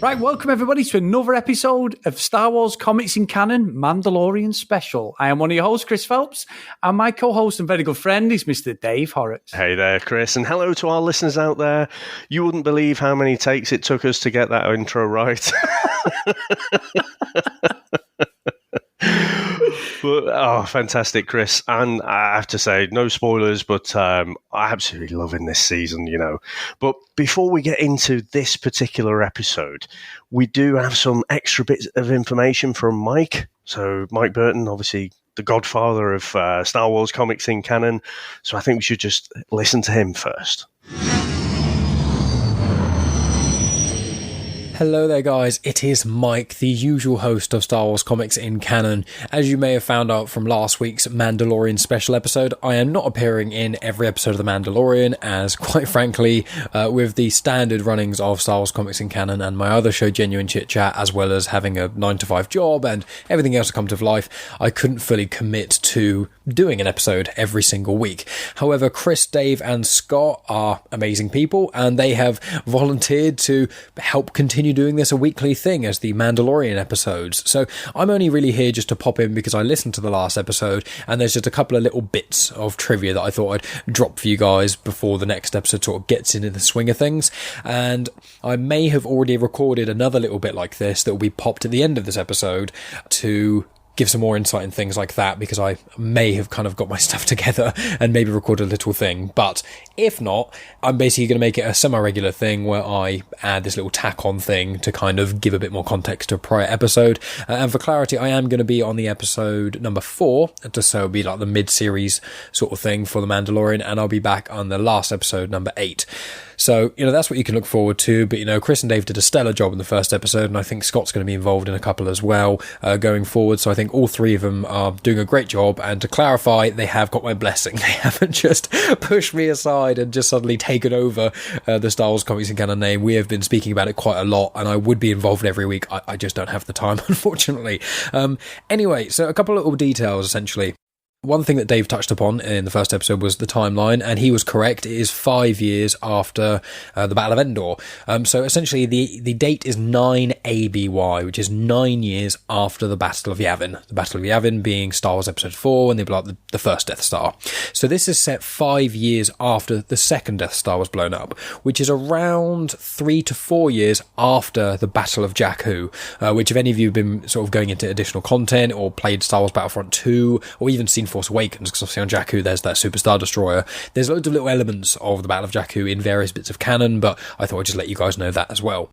Right, welcome everybody to another episode of Star Wars Comics in Canon Mandalorian Special. I am one of your hosts, Chris Phelps, and my co-host and very good friend is Mr. Dave Horrocks. Hey there, Chris, and hello to our listeners out there. You wouldn't believe how many takes it took us to get that intro right. But, fantastic, Chris. And I have to say, no spoilers, but I'm absolutely loving this season, you know. But before we get into this particular episode, we do have some extra bits of information from Mike. So Mike Burton, obviously the godfather of Star Wars comics in canon. So I think we should just listen to him first. Hello there guys, it is Mike, the usual host of Star Wars Comics in Canon. As you may have found out from last week's Mandalorian special episode, I am not appearing in every episode of The Mandalorian, as quite frankly, with the standard runnings of Star Wars Comics in Canon and my other show Genuine Chit-Chat, as well as having a 9-to-5 job and everything else that comes to life, I couldn't fully commit to doing an episode every single week. However, Chris, Dave and Scott are amazing people, and they have volunteered to help continue doing this a weekly thing as the Mandalorian episodes. So I'm only really here just to pop in because I listened to the last episode and there's just a couple of little bits of trivia that I thought I'd drop for you guys before the next episode sort of gets into the swing of things. And I may have already recorded another little bit like this that will be popped at the end of this episode to give some more insight and things like that, because I may have kind of got my stuff together and maybe record a little thing. But if not, I'm basically going to make it a semi-regular thing where I add this little tack-on thing to kind of give a bit more context to a prior episode. And for clarity, I am going to be on the episode number 4, so it'll be like the mid-series sort of thing for The Mandalorian, and I'll be back on the last episode, number 8. So, you know, that's what you can look forward to. But, you know, Chris and Dave did a stellar job in the first episode, and I think Scott's going to be involved in a couple as well going forward. So I think all three of them are doing a great job. And to clarify, they have got my blessing. They haven't just pushed me aside and just suddenly taken over the Star Wars Comics in Canon name. We have been speaking about it quite a lot, and I would be involved every week. I just don't have the time, unfortunately. Anyway, so a couple of little details, essentially. One thing that Dave touched upon in the first episode was the timeline, and he was correct. It is 5 years after the Battle of Endor. So essentially the date is 9 ABY, which is 9 years after the Battle of Yavin. The Battle of Yavin being Star Wars Episode 4, when they blew up the first Death Star. So this is set 5 years after the second Death Star was blown up, which is around 3 to 4 years after the Battle of Jakku, which if any of you have been sort of going into additional content or played Star Wars Battlefront 2 or even seen Force Awakens, because obviously on Jakku there's that Super Star Destroyer. There's loads of little elements of the Battle of Jakku in various bits of canon, but I thought I'd just let you guys know that as well.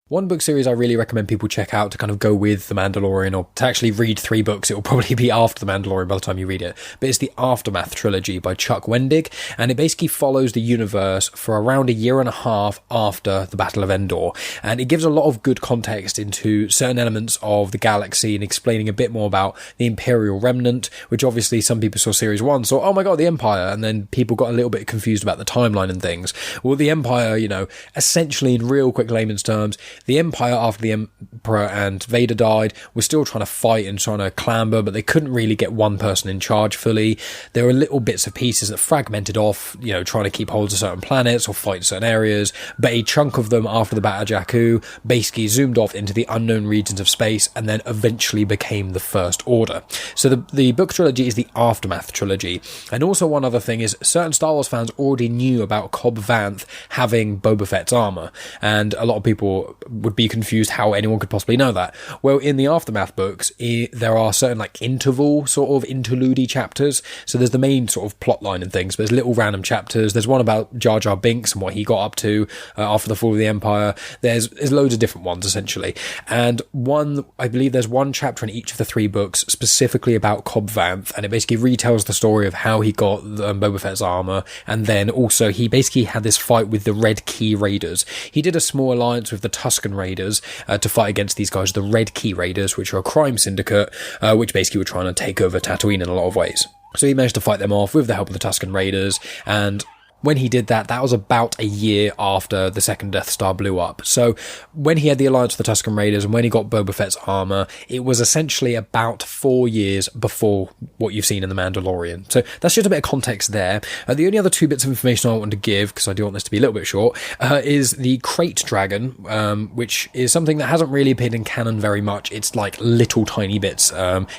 One book series I really recommend people check out to kind of go with The Mandalorian, or to actually read 3 books. It will probably be after The Mandalorian by the time you read it. But it's the Aftermath trilogy by Chuck Wendig, and it basically follows the universe for around a year and a half after the Battle of Endor. And it gives a lot of good context into certain elements of the galaxy and explaining a bit more about the Imperial Remnant, which obviously some people saw Series 1, saw, oh my god, the Empire, and then people got a little bit confused about the timeline and things. Well, the Empire, you know, essentially in real quick layman's terms, the Empire, after the Emperor and Vader died, was still trying to fight and trying to clamber, but they couldn't really get one person in charge fully. There were little bits of pieces that fragmented off, you know, trying to keep hold of certain planets or fight certain areas, but a chunk of them after the Battle of Jakku basically zoomed off into the unknown regions of space and then eventually became the First Order. So the book trilogy is the Aftermath trilogy. And also one other thing is certain Star Wars fans already knew about Cobb Vanth having Boba Fett's armor, and a lot of people would be confused how anyone could possibly know that. Well, in the Aftermath books, there are certain like interval sort of interlude chapters. So there's the main sort of plot line and things, but there's little random chapters. There's one about Jar Jar Binks and what he got up to after the fall of the Empire. There's loads of different ones essentially. And I believe there's one chapter in each of the 3 books specifically about Cobb Vanth, and it basically retells the story of how he got Boba Fett's armor, and then also he basically had this fight with the Red Key Raiders. He did a small alliance with the Tusken Raiders to fight against these guys, the Red Key Raiders, which are a crime syndicate, which basically were trying to take over Tatooine in a lot of ways. So he managed to fight them off with the help of the Tusken Raiders, and when he did that, that was about a year after the second Death Star blew up. So when he had the alliance with the Tusken Raiders and when he got Boba Fett's armor, it was essentially about 4 years before what you've seen in The Mandalorian. So that's just a bit of context there. The only other 2 bits of information I want to give, because I do want this to be a little bit short, is the Crate Dragon, which is something that hasn't really appeared in canon very much. It's like little tiny bits,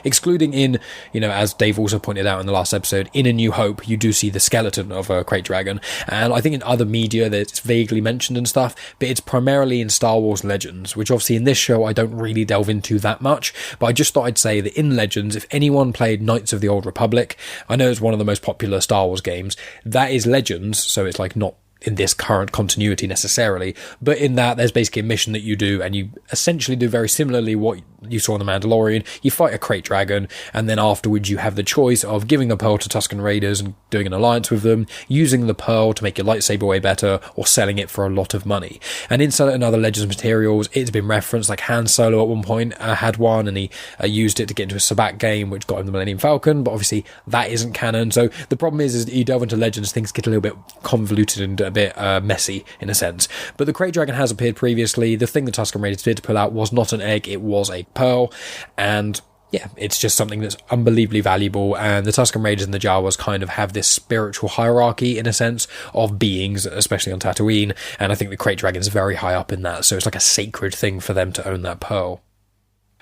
excluding in, as Dave also pointed out in the last episode, in A New Hope, you do see the skeleton of a Crate Dragon. And I think in other media that it's vaguely mentioned and stuff, but it's primarily in Star Wars Legends, which obviously in this show I don't really delve into that much, but I just thought I'd say that in Legends, if anyone played Knights of the Old Republic, I know it's one of the most popular Star Wars games, that is Legends, so it's like not in this current continuity necessarily, but in that there's basically a mission that you do, and you essentially do very similarly what you saw in The Mandalorian. You fight a Crate Dragon, and then afterwards you have the choice of giving the pearl to Tusken Raiders and doing an alliance with them, using the pearl to make your lightsaber way better, or selling it for a lot of money. And in certain other Legends materials, it's been referenced, like Han Solo at one point had one, and he used it to get into a Sabacc game, which got him the Millennium Falcon, but obviously that isn't canon. So the problem is that you delve into Legends, things get a little bit convoluted and a bit messy in a sense. But the Crate Dragon has appeared previously. The thing the Tusken Raiders did pull out was not an egg, it was a pearl, and yeah, it's just something that's unbelievably valuable, and the Tusken Raiders and the Jawas kind of have this spiritual hierarchy in a sense of beings, especially on Tatooine, and I think the Crate Dragon's very high up in that, so it's like a sacred thing for them to own that pearl.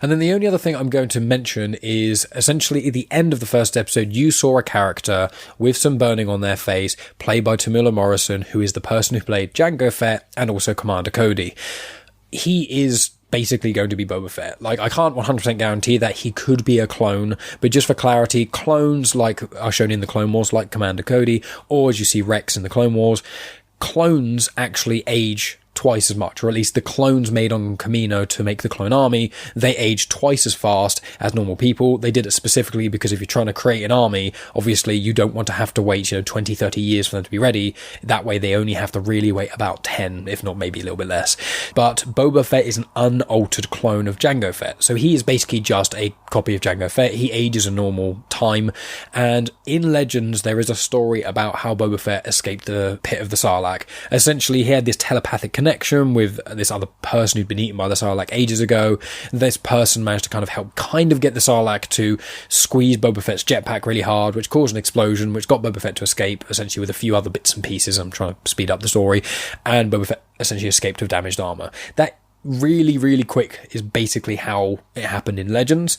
And then the only other thing I'm going to mention is essentially at the end of the first episode, you saw a character with some burning on their face, played by Tamula Morrison, who is the person who played Jango Fett and also Commander Cody. He is basically going to be Boba Fett. Like, I can't 100% guarantee that he could be a clone, but just for clarity, clones like are shown in the Clone Wars, like Commander Cody, or as you see Rex in the Clone Wars, clones actually age twice as much, or at least the clones made on Kamino to make the clone army, they age twice as fast as normal people. They did it specifically because if you're trying to create an army, obviously you don't want to have to wait 20, 30 years for them to be ready. That way they only have to really wait about 10, if not maybe a little bit less. But Boba Fett is an unaltered clone of Jango Fett, so he is basically just a copy of Jango Fett. He ages a normal time, and in Legends there is a story about how Boba Fett escaped the pit of the Sarlacc. Essentially he had this telepathic connection with this other person who'd been eaten by the Sarlacc ages ago. This person managed to kind of get the Sarlacc to squeeze Boba Fett's jetpack really hard, which caused an explosion, which got Boba Fett to escape, essentially with a few other bits and pieces. I'm trying to speed up the story. And Boba Fett essentially escaped with damaged armor. That really, really quick is basically how it happened in Legends.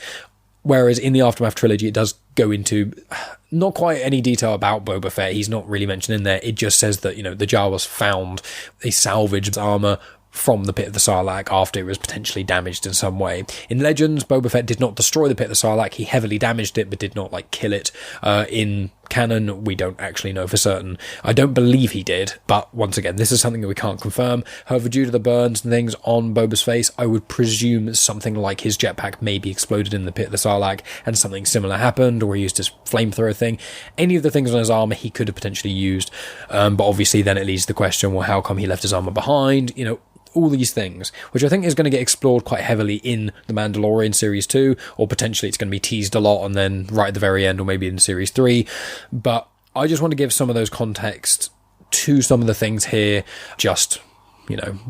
Whereas in the Aftermath trilogy, it does go into not quite any detail about Boba Fett. He's not really mentioned in there. It just says that, the Jawas found a salvaged armor from the pit of the Sarlacc after it was potentially damaged in some way. In Legends, Boba Fett did not destroy the pit of the Sarlacc. He heavily damaged it, but did not kill it. In canon, we don't actually know for certain. I don't believe he did, but once again, this is something that we can't confirm. However, due to the burns and things on Boba's face, I would presume something like his jetpack maybe exploded in the pit of the Sarlacc and something similar happened, or he used his flamethrower thing. Any of the things on his armor he could have potentially used, but obviously then it leads to the question, well, how come he left his armor behind? All these things, which I think is going to get explored quite heavily in the Mandalorian Series 2, or potentially it's going to be teased a lot and then right at the very end, or maybe in Series 3. But I just want to give some of those context to some of the things here, just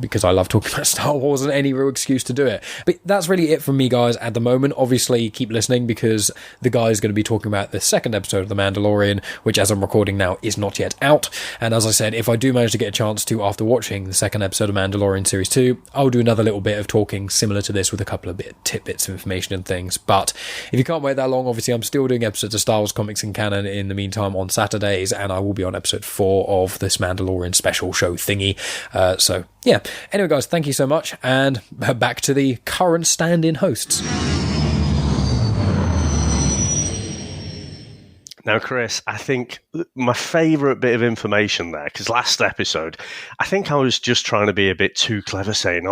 because I love talking about Star Wars and any real excuse to do it. But that's really it from me, guys, at the moment. Obviously, keep listening because the guy is going to be talking about the second episode of The Mandalorian, which as I'm recording now is not yet out. And as I said, if I do manage to get a chance to, after watching the second episode of Mandalorian Series 2, I'll do another little bit of talking similar to this with a couple of tidbits of information and things. But if you can't wait that long, obviously I'm still doing episodes of Star Wars Comics in Canon in the meantime on Saturdays, and I will be on episode 4 of this Mandalorian special show thingy. So yeah, anyway guys, thank you so much, and back to the current stand-in hosts. Now, Chris, I think my favourite bit of information there, because last episode, I think I was just trying to be a bit too clever, saying,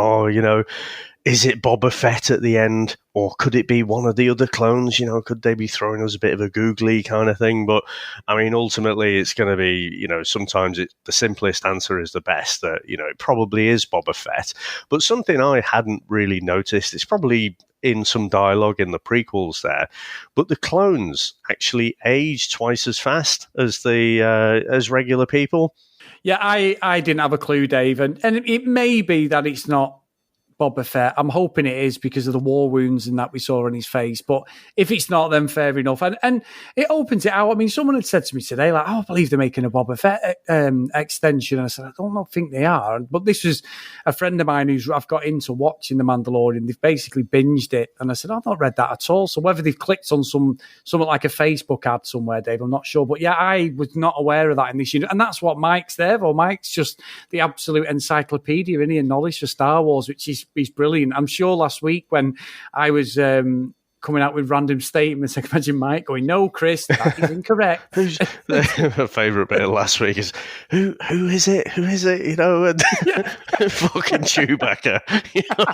is it Boba Fett at the end, or could it be one of the other clones? Could they be throwing us a bit of a googly kind of thing? But I mean, ultimately, it's going to be, sometimes the simplest answer is the best. That it probably is Boba Fett. But something I hadn't really noticed, it's probably in some dialogue in the prequels there, but the clones actually age twice as fast as as regular people. Yeah, I didn't have a clue, Dave, and it may be that it's not Boba Fett. I'm hoping it is because of the war wounds and that we saw on his face. But if it's not, then fair enough. And it opens it out. I mean, someone had said to me today, like, I believe they're making a Boba Fett extension. And I said, I don't think they are. But this was a friend of mine who's I've got into watching The Mandalorian. They've basically binged it. And I said, I've not read that at all. So whether they've clicked on something like a Facebook ad somewhere, Dave, I'm not sure. But yeah, I was not aware of that in this unit. And that's what Mike's there for. Mike's just the absolute encyclopedia, isn't he, and knowledge for Star Wars, which is he's brilliant. I'm sure last week when I was coming out with random statements, I can imagine Mike going, "No, Chris, that is incorrect." My favourite bit of last week is who is it? Who is it? You know, and fucking Chewbacca. You know?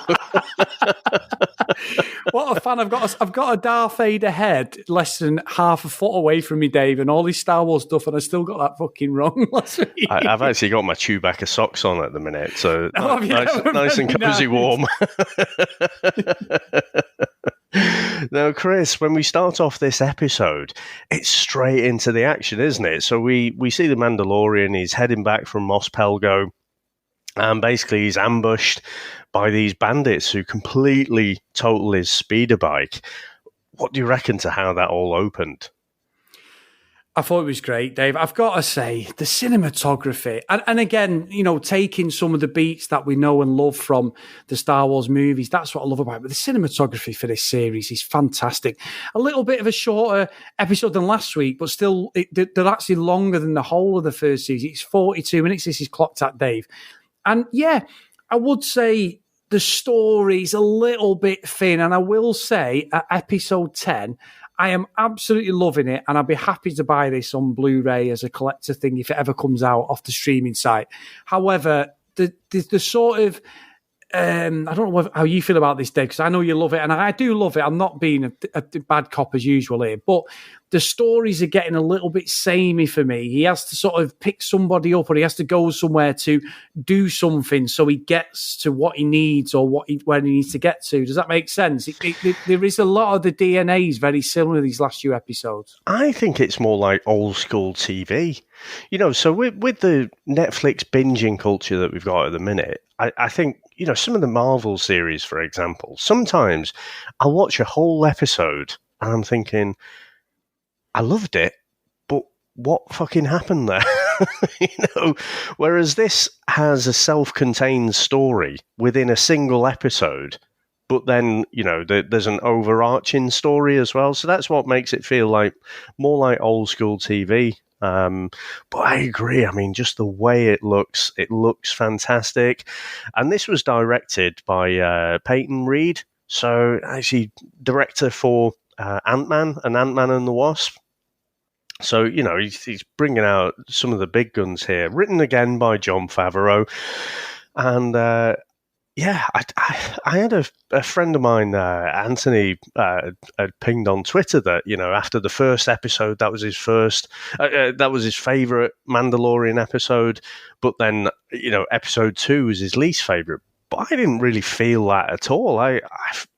What a fan! I've got a Darth Vader head less than half a foot away from me, Dave, and all this Star Wars stuff, and I still got that fucking wrong last week. I've actually got my Chewbacca socks on at the minute, so nice and cozy, warm. Now, Chris, when we start off this episode, it's straight into the action, isn't it? So we see the Mandalorian, he's heading back from Mos Pelgo, and basically he's ambushed by these bandits who completely total his speeder bike. What do you reckon to how that all opened? I thought it was great, Dave. I've got to say, the cinematography, and again, you know, taking some of the beats that we know and love from the Star Wars movies, that's what I love about it. But the cinematography for this series is fantastic. A little bit of a shorter episode than last week, but still, they're actually longer than the whole of the first season. It's 42 minutes, this is clocked at, Dave. And yeah, I would say the story's a little bit thin, and I will say, at episode 10, I am absolutely loving it, and I'd be happy to buy this on Blu-ray as a collector thing if it ever comes out off the streaming site. However, the sort of I don't know how you feel about this, Dave, because I know you love it, and I do love it. I'm not being a bad cop as usual here, but the stories are getting a little bit samey for me. He has to sort of pick somebody up, or he has to go somewhere to do something so he gets to what he needs or where he needs to get to. Does that make sense? There is a lot of the DNA is very similar to these last few episodes. I think it's more like old school TV. You know, so with the Netflix binging culture that we've got at the minute, I think, you know, some of the Marvel series, for example, sometimes I'll watch a whole episode and I'm thinking, I loved it, but what fucking happened there? You know, whereas this has a self-contained story within a single episode, but then, you know, there's an overarching story as well. So that's what makes it feel like more like old school TV. But I agree. I mean, just the way it looks fantastic. And this was directed by Peyton Reed. So actually director for Ant-Man and Ant-Man and the Wasp. So, you know, he's bringing out some of the big guns here. Written again by Jon Favreau. And yeah, I had a friend of mine, Anthony, had pinged on Twitter that, you know, after the first episode, that was his favourite Mandalorian episode. But then, you know, episode 2 was his least favourite. But I didn't really feel that at all. I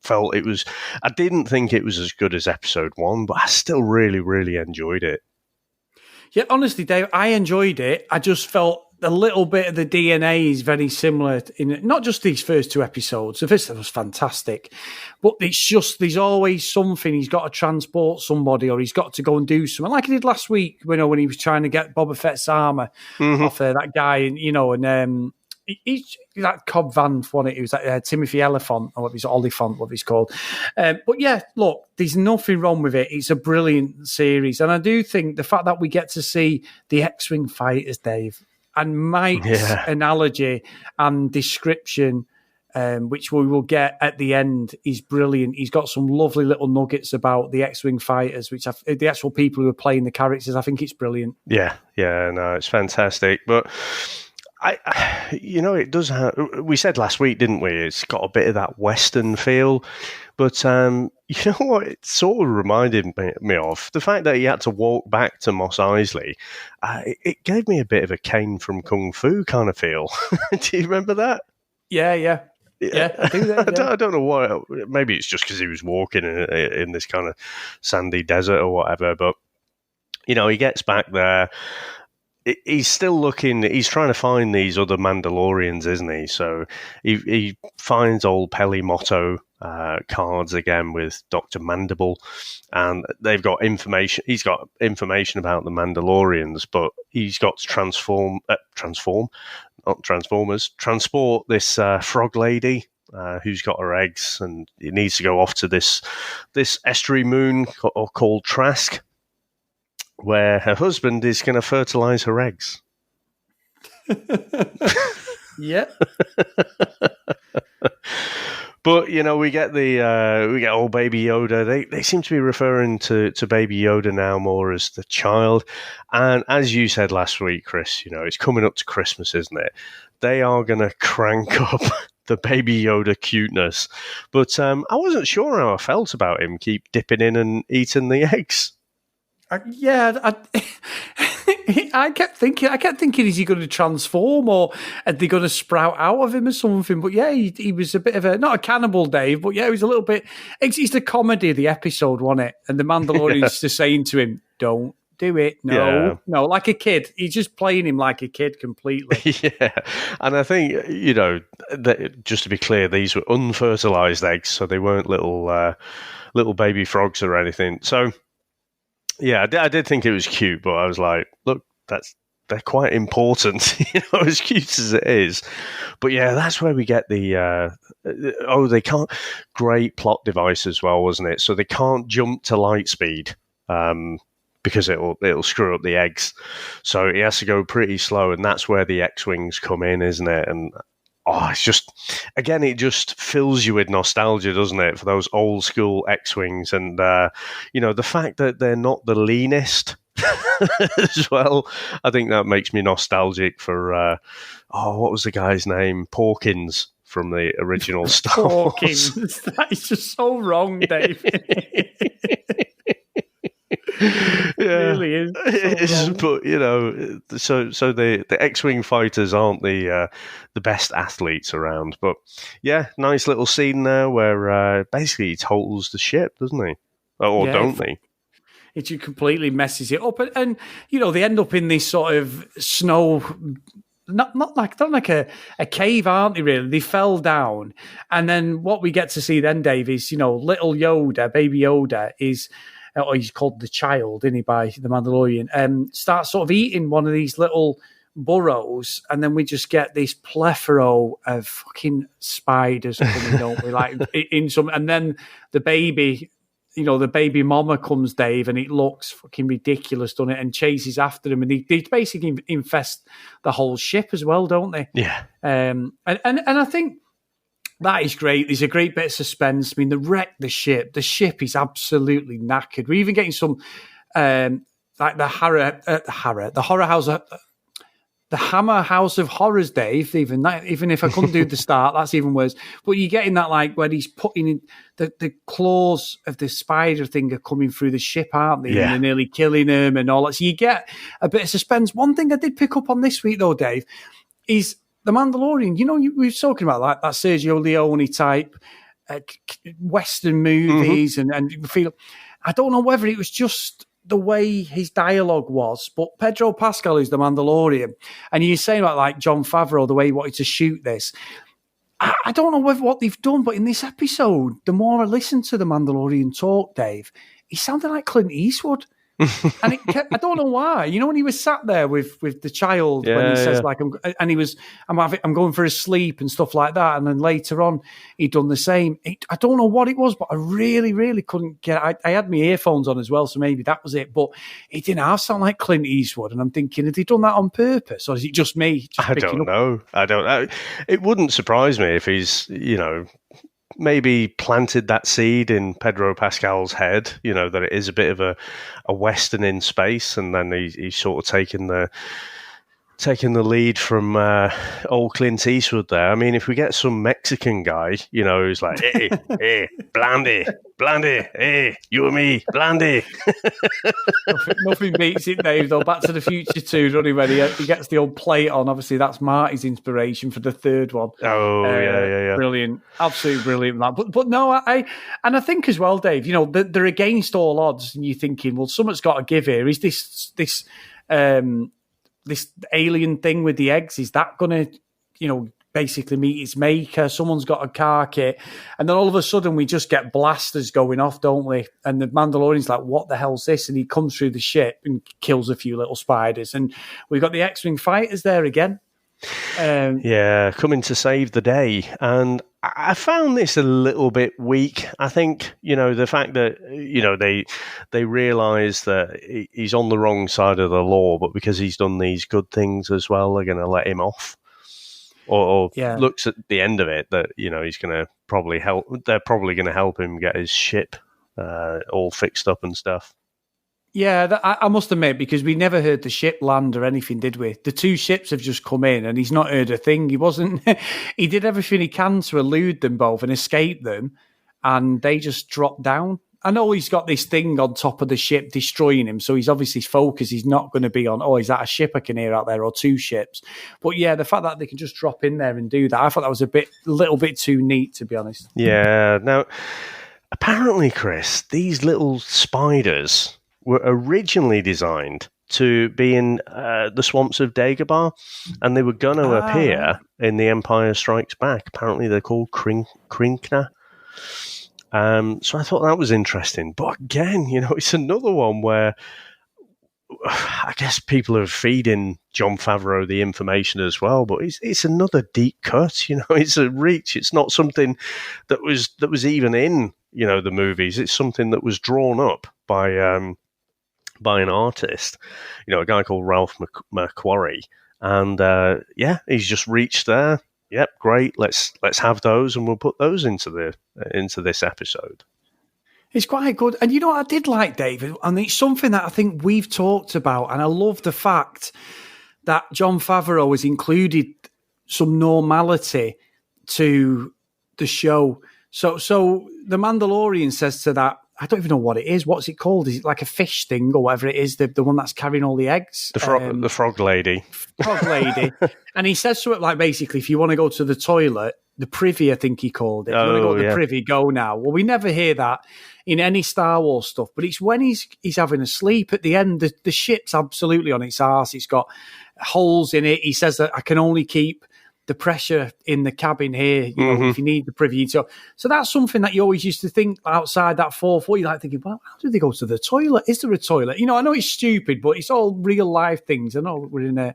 felt I didn't think it was as good as episode 1, but I still really, really enjoyed it. Yeah, honestly, Dave, I enjoyed it. I just felt a little bit of the DNA is very similar in not just these first 2 episodes. The first one was fantastic, but it's just there's always something. He's got to transport somebody, or he's got to go and do something, like he did last week. You know, when he was trying to get Boba Fett's armor off that guy, and you know, and he's that Cobb Van one. It was that Timothy Oliphant, or Oliphant, what he's called. But yeah, look, there's nothing wrong with it. It's a brilliant series, and I do think the fact that we get to see the X-wing fighters, Dave. And Mike's analogy and description, which we will get at the end, is brilliant. He's got some lovely little nuggets about the X-wing fighters, which the actual people who are playing the characters. I think it's brilliant. Yeah, no, it's fantastic. But you know, it does have. We said last week, didn't we? It's got a bit of that Western feel. But you know what? It sort of reminded me of the fact that he had to walk back to Mos Eisley. It gave me a bit of a Kane from Kung Fu kind of feel. Do you remember that? Yeah, I do that. Yeah. I don't know why. Maybe it's just because he was walking in this kind of sandy desert or whatever. But you know, he gets back there. he's still looking. He's trying to find these other Mandalorians, isn't he? So he finds old Pelimotto cards again with Dr. Mandible, and they've got information. He's got information about the Mandalorians, but he's got to transport this frog lady who's got her eggs, and it needs to go off to this estuary moon called Trask, where her husband is going to fertilize her eggs. Yeah. But, we get old Baby Yoda. They seem to be referring to Baby Yoda now more as the child. And as you said last week, Chris, it's coming up to Christmas, isn't it? They are going to crank up the Baby Yoda cuteness. But I wasn't sure how I felt about him keep dipping in and eating the eggs. I kept thinking, is he going to transform, or are they going to sprout out of him or something? But yeah, he was a bit of not a cannibal, Dave, but yeah, he was a little bit. It's the comedy of the episode, wasn't it? And the Mandalorian's just saying to him, "Don't do it, no, like a kid." He's just playing him like a kid completely. Yeah, and I think just to be clear, these were unfertilized eggs, so they weren't little baby frogs or anything. So. Yeah, I did think it was cute, but I was like, look, they're quite important, as cute as it is. But yeah, that's where we get the, they can't, great plot device as well, wasn't it? So they can't jump to light speed, because it'll screw up the eggs. So he has to go pretty slow, and that's where the X-Wings come in, isn't it? And it's just, again, it just fills you with nostalgia, doesn't it, for those old school X-Wings. And, the fact that they're not the leanest as well, I think that makes me nostalgic for, what was the guy's name? Porkins from the original Star Wars. Porkins. That is just so wrong, Dave. Yeah, it really is. But so the X-wing fighters aren't the best athletes around. But yeah, nice little scene there where basically he totals the ship, doesn't he? Don't they? It just completely messes it up, and they end up in this sort of snow. Not like a cave, aren't they? Really, they fell down, and then what we get to see then, Dave, is little Yoda, Baby Yoda, is. Or he's called the child, isn't he, by the Mandalorian, starts sort of eating one of these little burrows, and then we just get this plethora of fucking spiders coming, don't we? Like in some, and then the baby, the baby mama comes, Dave, and it looks fucking ridiculous, doesn't it? And chases after him, and they basically infest the whole ship as well, don't they? Yeah. And I think. That is great. There's a great bit of suspense. I mean, the ship is absolutely knackered. We're even getting some, like the horror house, the Hammer House of Horrors, Dave. Even if I couldn't do the start, that's even worse. But you're getting that, like, where he's putting in the claws of the spider thing are coming through the ship, aren't they? Yeah. And they're nearly killing him and all that. So you get a bit of suspense. One thing I did pick up on this week, though, Dave, is the Mandalorian. We were talking about that Sergio Leone type Western movies, and feel. I don't know whether it was just the way his dialogue was, but Pedro Pascal is the Mandalorian, and you're saying about like Jon Favreau, the way he wanted to shoot this. I don't know what they've done, but in this episode, the more I listen to the Mandalorian talk, Dave, he sounded like Clint Eastwood. And I don't know why. When he was sat there with the child, when he says like, I'm going for a sleep and stuff like that, and then later on he'd done the same. I don't know what it was, but I really, really couldn't get. I had my earphones on as well, so maybe that was it. But it didn't half sound like Clint Eastwood, and I'm thinking, have they done that on purpose, or is it just me? I don't know. It wouldn't surprise me if he's maybe planted that seed in Pedro Pascal's head, that it is a bit of a Western in space, and then he's sort of taking the lead from old Clint Eastwood there. I mean, if we get some Mexican guy, who's like, hey, Blandy, hey, you and me, Blandy. Nothing beats it, Dave, though. Back to the Future 2, doesn't he, when he gets the old plate on. Obviously, that's Marty's inspiration for the third one. Oh, yeah. Brilliant. Absolutely brilliant. But no, I think as well, Dave, they're against all odds, and you're thinking, well, something's got to give here. Is this this alien thing with the eggs, is that going to, basically meet its maker? Someone's got a car kit, and then all of a sudden we just get blasters going off, don't we? And the Mandalorian's like, what the hell's this? And he comes through the ship and kills a few little spiders, and we've got the X-Wing fighters there again. Coming to save the day. And I found this a little bit weak. I think, the fact that, they realise that he's on the wrong side of the law, but because he's done these good things as well, they're going to let him off. Or looks at the end of it that, he's going to probably help. They're probably going to help him get his ship all fixed up and stuff. Yeah, I must admit, because we never heard the ship land or anything, did we? The two ships have just come in and he's not heard a thing. He did everything he can to elude them both and escape them, and they just dropped down. I know he's got this thing on top of the ship destroying him, so he's obviously focused. He's not going to be on, is that a ship I can hear out there, or two ships? But yeah, the fact that they can just drop in there and do that, I thought that was a little bit too neat, to be honest. Yeah. Now, apparently, Chris, these little spiders were originally designed to be in the swamps of Dagobah, and they were going to appear in The Empire Strikes Back. Apparently, they're called Krinkna. So I thought that was interesting. But again, it's another one where I guess people are feeding Jon Favreau the information as well, but it's another deep cut. It's a reach. It's not something that was even in the movies. It's something that was drawn up by an artist, a guy called Ralph McQuarrie, and he's just reached there. Yep, great. Let's have those, and we'll put those into this episode. It's quite good. And what I did like, David, and it's something that I think we've talked about, and I love the fact that Jon Favreau has included some normality to the show. So the Mandalorian says to that, I don't even know what it is. What's it called? Is it like a fish thing or whatever it is? The one that's carrying all the eggs? The frog lady. Frog lady. And he says to it, like, basically, if you want to go to the toilet, the privy, I think he called it. If you want to go to the privy, go now. Well, we never hear that in any Star Wars stuff, but it's when he's having a sleep at the end. The ship's absolutely on its arse. It's got holes in it. He says that I can only keep the pressure in the cabin here, if you need the privy. So that's something that you always used to think outside that fourth wall. You're like thinking, well, how do they go to the toilet? Is there a toilet? I know it's stupid, but it's all real life things. I know we're in a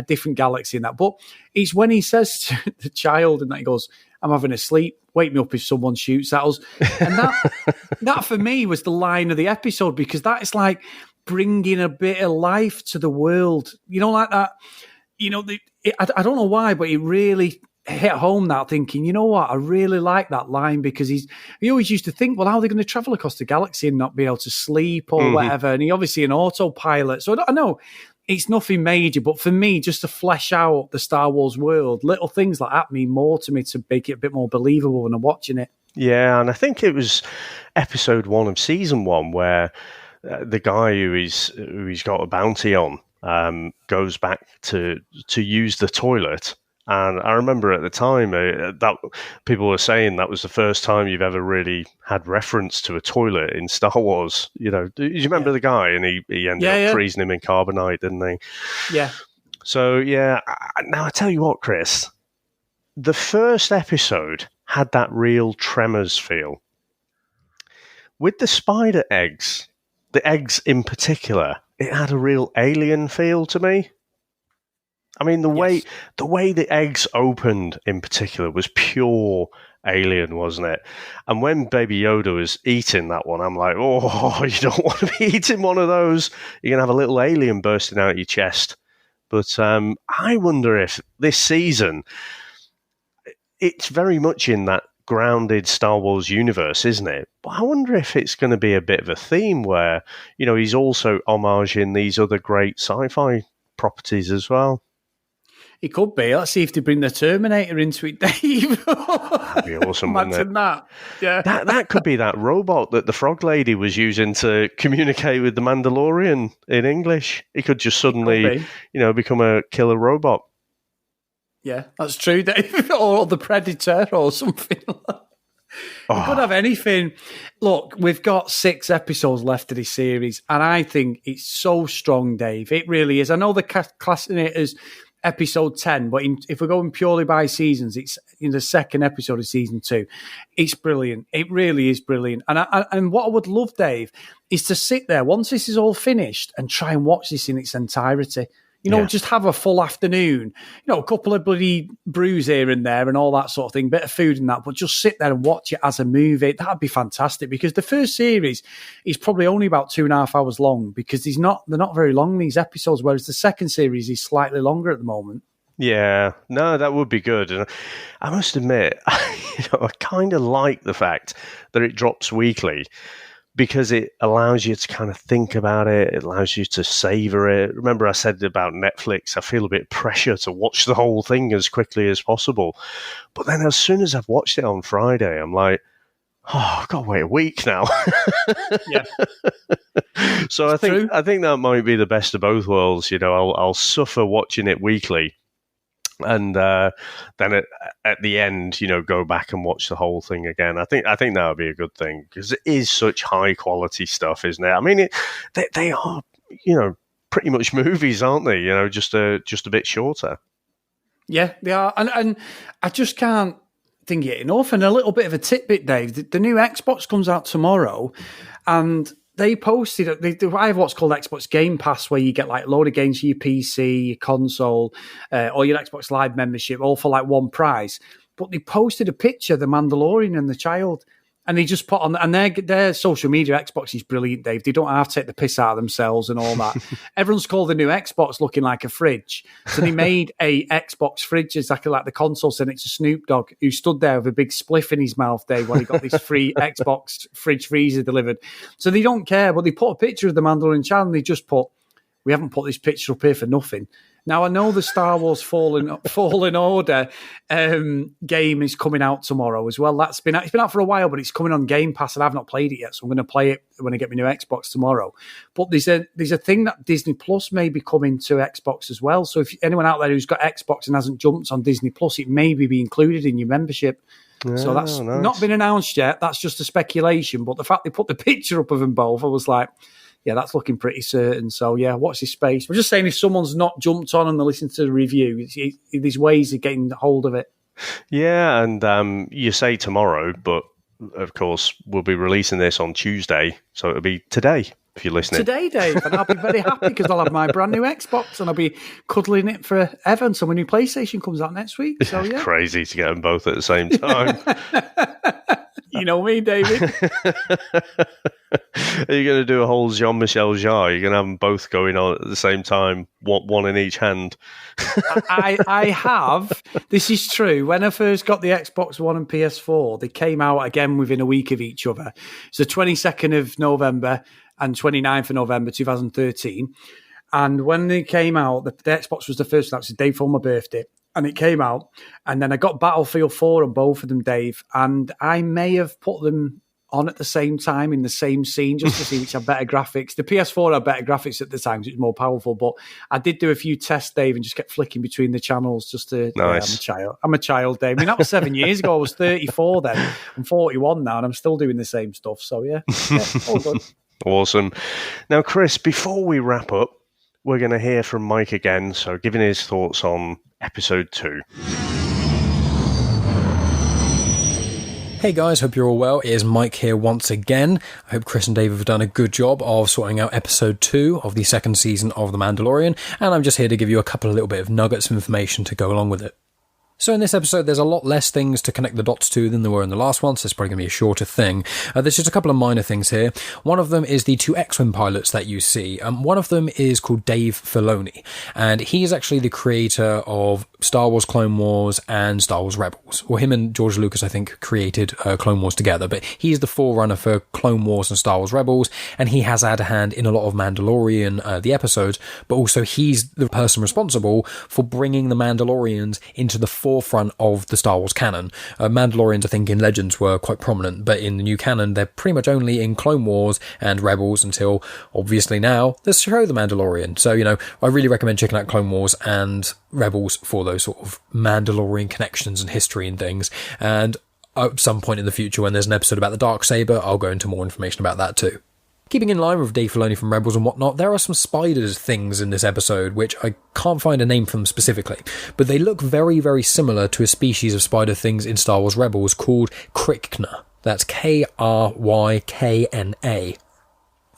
different galaxy in that. But it's when he says to the child and that he goes, I'm having a sleep, wake me up if someone shoots at us. And that for me was the line of the episode, because that is like bringing a bit of life to the world. Like that. I don't know why, but it really hit home that thinking, you know what, I really like that line, because he always used to think, well, how are they going to travel across the galaxy and not be able to sleep or whatever? And he obviously an autopilot. So I know it's nothing major, but for me, just to flesh out the Star Wars world, little things like that mean more to me to make it a bit more believable when I'm watching it. Yeah, and I think it was episode 1 of season 1 where the guy who he's got a bounty on goes back to use the toilet. And I remember at the time that people were saying that was the first time you've ever really had reference to a toilet in Star Wars. Do you remember the guy? And he ended up freezing him in carbonite, didn't he? Yeah. So, now I tell you what, Chris, the first episode had that real Tremors feel. With the spider eggs, the eggs in particular, it had a real Alien feel to me. I mean, the way the eggs opened in particular was pure Alien, wasn't it? And when Baby Yoda was eating that one, I'm like, oh, you don't want to be eating one of those. You're going to have a little alien bursting out of your chest. But I wonder if this season, it's very much in that grounded Star Wars universe, isn't it? But I wonder if it's going to be a bit of a theme where, he's also homaging these other great sci-fi properties as well. It could be. Let's see if they bring the Terminator into it, Dave. That'd be awesome, wouldn't it? That. Yeah. That could be that robot that the frog lady was using to communicate with the Mandalorian in English. He could just suddenly, become a killer robot. Yeah, that's true, Dave. Or the Predator or something. You could have anything. Look, we've got 6 episodes left of this series, and I think it's so strong, Dave. It really is. I know the classing it as episode 10, but if we're going purely by seasons, it's in the second episode of season 2. It's brilliant. It really is brilliant. And what I would love, Dave, is to sit there once this is all finished and try and watch this in its entirety. Just have a full afternoon, a couple of bloody brews here and there and all that sort of thing, bit of food and that, but just sit there and watch it as a movie. That'd be fantastic, because the first series is probably only about 2.5 hours long, because they're not very long, these episodes, whereas the second series is slightly longer at the moment. Yeah, no, that would be good. And I must admit, I kind of like the fact that it drops weekly, because it allows you to kind of think about it. It allows you to savor it. Remember I said about Netflix, I feel a bit of pressure to watch the whole thing as quickly as possible. But then as soon as I've watched it on Friday, I'm like, I've got to wait a week now. Yeah. So I think that might be the best of both worlds. I'll suffer watching it weekly, and then at the end, go back and watch the whole thing again. I think that would be a good thing, because it is such high quality stuff, isn't it? I mean, they are, pretty much movies, aren't they? Just a bit shorter. Yeah, they are, and I just can't think it enough. And a little bit of a tidbit, Dave. The new Xbox comes out tomorrow, and they posted, I have what's called Xbox Game Pass, where you get like a load of games for your PC, your console, or your Xbox Live membership, all for like one price. But they posted a picture of the Mandalorian and the child, and they just put on, and their social media, Xbox is brilliant, Dave. They don't have to take the piss out of themselves and all that. Everyone's called the new Xbox looking like a fridge. So they made a Xbox fridge exactly like the console, and it's a Snoop Dogg who stood there with a big spliff in his mouth, Dave, when he got this free Xbox fridge freezer delivered. So they don't care, but they put a picture of the Mandalorian child, and they just put, we haven't put this picture up here for nothing. Now, I know the Star Wars Fallen Order game is coming out tomorrow as well. It's been out for a while, but it's coming on Game Pass, and I've not played it yet, so I'm going to play it when I get my new Xbox tomorrow. But there's a thing that Disney Plus may be coming to Xbox as well. So if anyone out there who's got Xbox and hasn't jumped on Disney Plus, it may be included in your membership. So that's not been announced yet. That's just a speculation. But the fact they put the picture up of them both, I was like, yeah, that's looking pretty certain. So, yeah, watch this space. We're just saying, if someone's not jumped on and they're listening to the review, there's ways of getting hold of it. Yeah, and you say tomorrow, but, of course, we'll be releasing this on Tuesday, so it'll be today if you're listening. Today, Dave, and I'll be very happy because I'll have my brand new Xbox and I'll be cuddling it forever until my new PlayStation comes out next week. So, yeah. Crazy to get them both at the same time. You know me, David. Are you going to do a whole Jean-Michel Jarre? You're going to have them both going on at the same time, one in each hand? I have. This is true. When I first got the Xbox One and PS4, they came out again within a week of each other. It's the 22nd of November and 29th of November 2013. And when they came out, the Xbox was the first. That was the day before my birthday. And it came out, and then I got Battlefield 4 on both of them, Dave, and I may have put them on at the same time in the same scene just to see which had better graphics. The PS4 had better graphics at the time because it was more powerful, but I did do a few tests, Dave, and just kept flicking between the channels just to... Nice. I'm a child, Dave. I mean, that was 7 years ago. I was 34 then. I'm 41 now, and I'm still doing the same stuff, so yeah all good. Awesome. Now, Chris, before we wrap up, we're going to hear from Mike again, so giving his thoughts on episode 2. Hey guys, hope you're all well. It is Mike here once again. I hope Chris and Dave have done a good job of sorting out episode 2 of the second season of The Mandalorian, and I'm just here to give you a couple of little bit of nuggets of information to go along with it. So in this episode, there's a lot less things to connect the dots to than there were in the last one, so it's probably going to be a shorter thing. There's just a couple of minor things here. One of them is the 2 X-Wing pilots that you see. One of them is called Dave Filoni, and he is actually the creator of Star Wars Clone Wars and Star Wars Rebels. Well, him and George Lucas, I think, created Clone Wars together, but he's the forerunner for Clone Wars and Star Wars Rebels, and he has had a hand in a lot of Mandalorian, the episodes, but also he's the person responsible for bringing the Mandalorians into the forefront of the Star Wars canon. Mandalorians, I think, in Legends were quite prominent, but in the new canon, they're pretty much only in Clone Wars and Rebels until, obviously now, the show The Mandalorian. So, I really recommend checking out Clone Wars and Rebels for those sort of Mandalorian connections and history and things. And at some point in the future when there's an episode about the Darksaber, I'll go into more information about that too. Keeping in line with Dave Filoni from Rebels and whatnot, there are some spiders things in this episode, which I can't find a name for them specifically, but they look very, very similar to a species of spider things in Star Wars Rebels called Krykna. That's Krykna.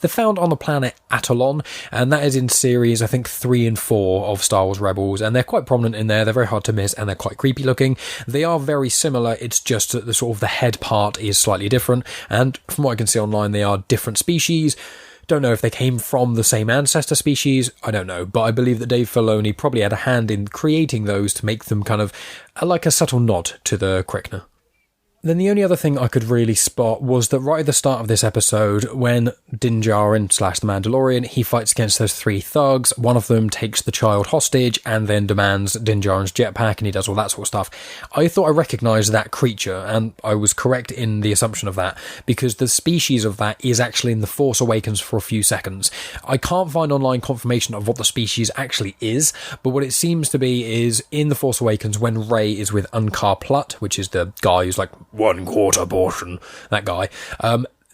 They're found on the planet Atolon, and that is in series, I think, 3 and 4 of Star Wars Rebels, and they're quite prominent in there. They're very hard to miss, and they're quite creepy looking. They are very similar, it's just that the sort of the head part is slightly different, and from what I can see online, they are different species. Don't know if they came from the same ancestor species, I don't know, but I believe that Dave Filoni probably had a hand in creating those to make them kind of like a subtle nod to the Krykna. Then the only other thing I could really spot was that right at the start of this episode, when Din Djarin / the Mandalorian, he fights against those 3 thugs, one of them takes the child hostage and then demands Din Djarin's jetpack, and he does all that sort of stuff. I thought I recognised that creature, and I was correct in the assumption of that, because the species of that is actually in The Force Awakens for a few seconds. I can't find online confirmation of what the species actually is, but what it seems to be is in The Force Awakens when Rey is with Unkar Plutt, which is the guy who's like 1/4 portion, that guy.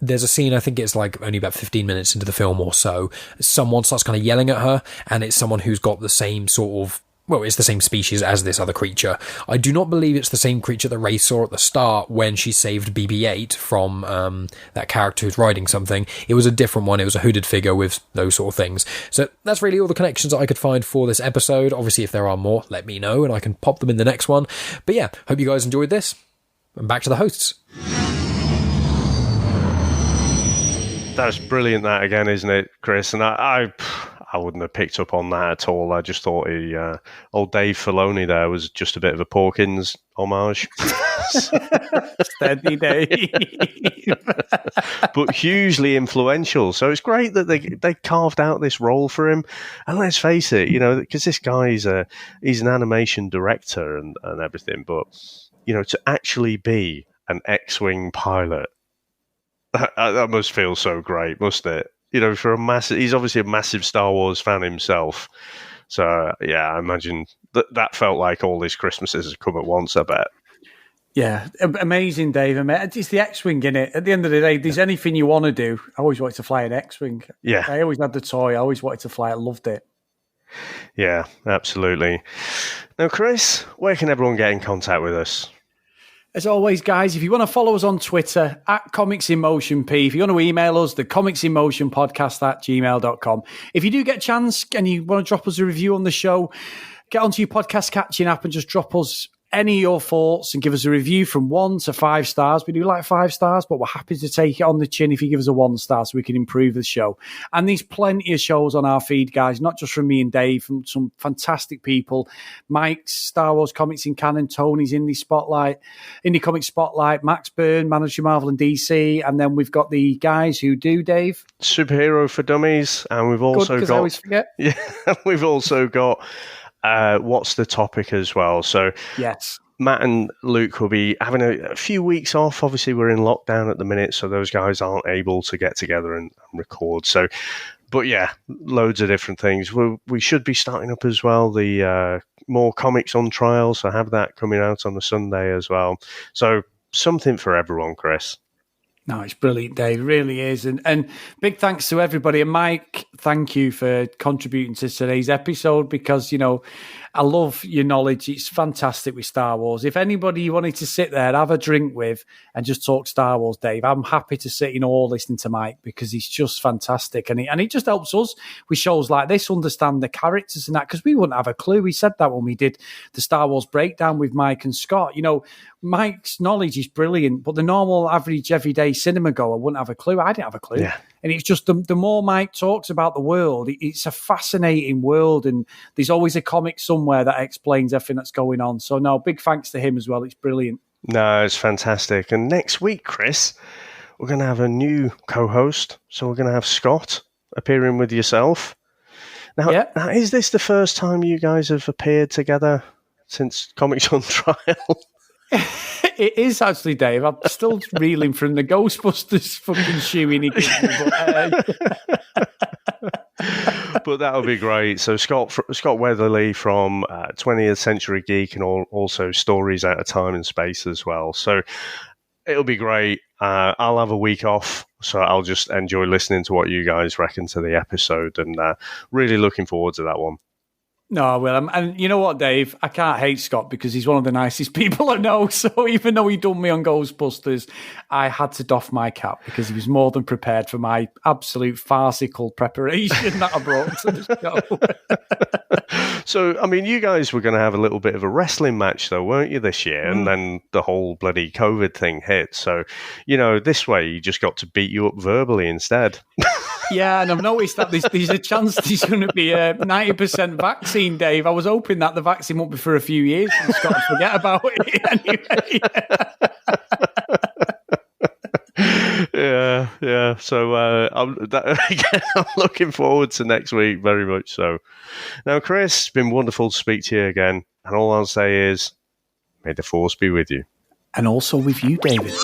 There's a scene, I think it's like only about 15 minutes into the film or so, someone starts kind of yelling at her, and it's someone who's got the same sort of, well, it's the same species as this other creature. I do not believe it's the same creature that Rey saw at the start when she saved BB-8 from that character who's riding something. It was a different one. It was a hooded figure with those sort of things. So that's really all the connections that I could find for this episode. Obviously, if there are more, let me know, and I can pop them in the next one. But yeah, hope you guys enjoyed this. And back to the hosts. That's brilliant, that again, isn't it, Chris? And I wouldn't have picked up on that at all. I just thought old Dave Filoni there was just a bit of a Porkins homage. Steady Dave. But hugely influential. So it's great that they carved out this role for him. And let's face it, because this guy he's an animation director and everything, but to actually be an X-Wing pilot, that must feel so great, mustn't it? For he's obviously a massive Star Wars fan himself. So, yeah, I imagine that felt like all these Christmases have come at once, I bet. Yeah, amazing, Dave. It's the X-Wing, innit? At the end of the day, if there's anything you want to do, I always wanted to fly an X-Wing. Yeah. I always had the toy. I always wanted to fly it. I loved it. Yeah, absolutely. Now, Chris, where can everyone get in contact with us? As always, guys, if you want to follow us on Twitter, @ComicsInMotionP. If you want to email us, thecomicsinmotionpodcast@gmail.com. If you do get a chance and you want to drop us a review on the show, get onto your podcast catching app and just drop us any of your thoughts and give us a review from 1 to 5 stars. We do like 5 stars, but we're happy to take it on the chin if you give us a 1 star so we can improve the show. And there's plenty of shows on our feed, guys, not just from me and Dave, from some fantastic people. Mike's Star Wars Comics in Canon, Tony's Indie Comic Spotlight, Max Byrne, Manager Marvel and DC, and then we've got the guys who do, Dave? Superhero for Dummies, and we've also got... I always forget. Yeah, we've also got... What's the Topic as well. So yes, Matt and Luke will be having a few weeks off. Obviously, we're in lockdown at the minute, so those guys aren't able to get together and record. So, but yeah, loads of different things. We should be starting up as well the more comics on trial, so have that coming out on a Sunday as well. So something for everyone, Chris. No, it's brilliant, Dave. It really is. And big thanks to everybody. And Mike, thank you for contributing to today's episode because, I love your knowledge. It's fantastic with Star Wars. If anybody you wanted to sit there, have a drink with and just talk Star Wars, Dave, I'm happy to sit listening to Mike because he's just fantastic. And it just helps us with shows like this understand the characters and that because we wouldn't have a clue. We said that when we did the Star Wars breakdown with Mike and Scott. Mike's knowledge is brilliant, but the normal, average, everyday cinema goer wouldn't have a clue. I didn't have a clue. Yeah. And it's just the more Mike talks about the world, it's a fascinating world. And there's always a comic somewhere that explains everything that's going on. So, no, big thanks to him as well. It's brilliant. No, it's fantastic. And next week, Chris, we're going to have a new co-host. So we're going to have Scott appearing with yourself. Now, is this the first time you guys have appeared together since Comics on Trial? It is actually, Dave. I'm still reeling from the Ghostbusters fucking shoeing he gave me. But that would be great. So Scott Weatherly from 20th Century Geek and also Stories Out of Time and Space as well. So It'll be great. I'll have a week off, so I'll just enjoy listening to what you guys reckon to the episode, and really looking forward to that one. No, I will. And you know what, Dave? I can't hate Scott because he's one of the nicest people I know. So even though he done me on Ghostbusters, I had to doff my cap because he was more than prepared for my absolute farcical preparation that I brought to the show. So, I mean, you guys were going to have a little bit of a wrestling match, though, weren't you, this year? And then the whole bloody COVID thing hit. So, this way you just got to beat you up verbally instead. Yeah, and I've noticed that there's a chance there's going to be a 90% vaccine, Dave. I was hoping that the vaccine won't be for a few years. I'm just going to forget about it anyway. Yeah. So I'm looking forward to next week very much so. Now, Chris, it's been wonderful to speak to you again. And all I'll say is, may the force be with you. And also with you, David.